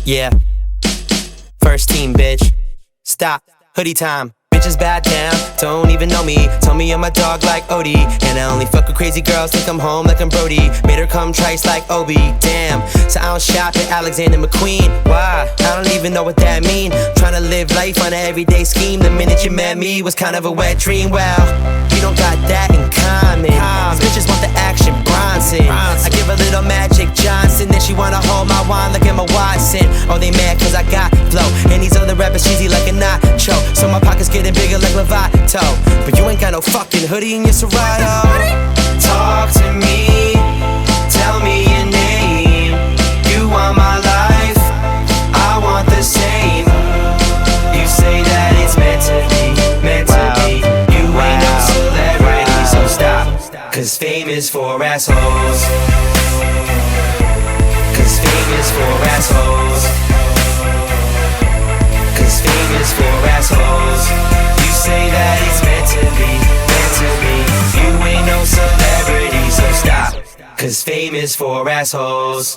Yeah, first team, bitch. Stop, hoodie time. Bitches bad down, don't even know me. Tell me I'm a dog like Odie, and I only fuck with crazy girls. Think I'm home like I'm Brody. Made her come trice like Obi. Damn, so I don't shop at Alexander McQueen. Why? I don't even know what that mean. Tryna live life on an everyday scheme. The minute you met me was kind of a wet dream. Well, we don't got that in common. These bitches want the action, Bronson. I give a little Magic Johnson, then she wanna hold my wine like Emma Watson. Oh, they mad cause I got flow, and these other rappers cheesy like a nacho. So my pockets getting bigger like Lovato, but you ain't got no fucking hoodie in your Serato. Talk to me, tell me your name. You want my life, I want the same. You say that it's meant to be, meant to be. You ain't no celebrity, so stop. Cause fame is for assholes. Cause fame is for assholes. Cause fame is for assholes. You say that it's meant to be, meant to be. You ain't no celebrity, so stop. Cause fame is for assholes.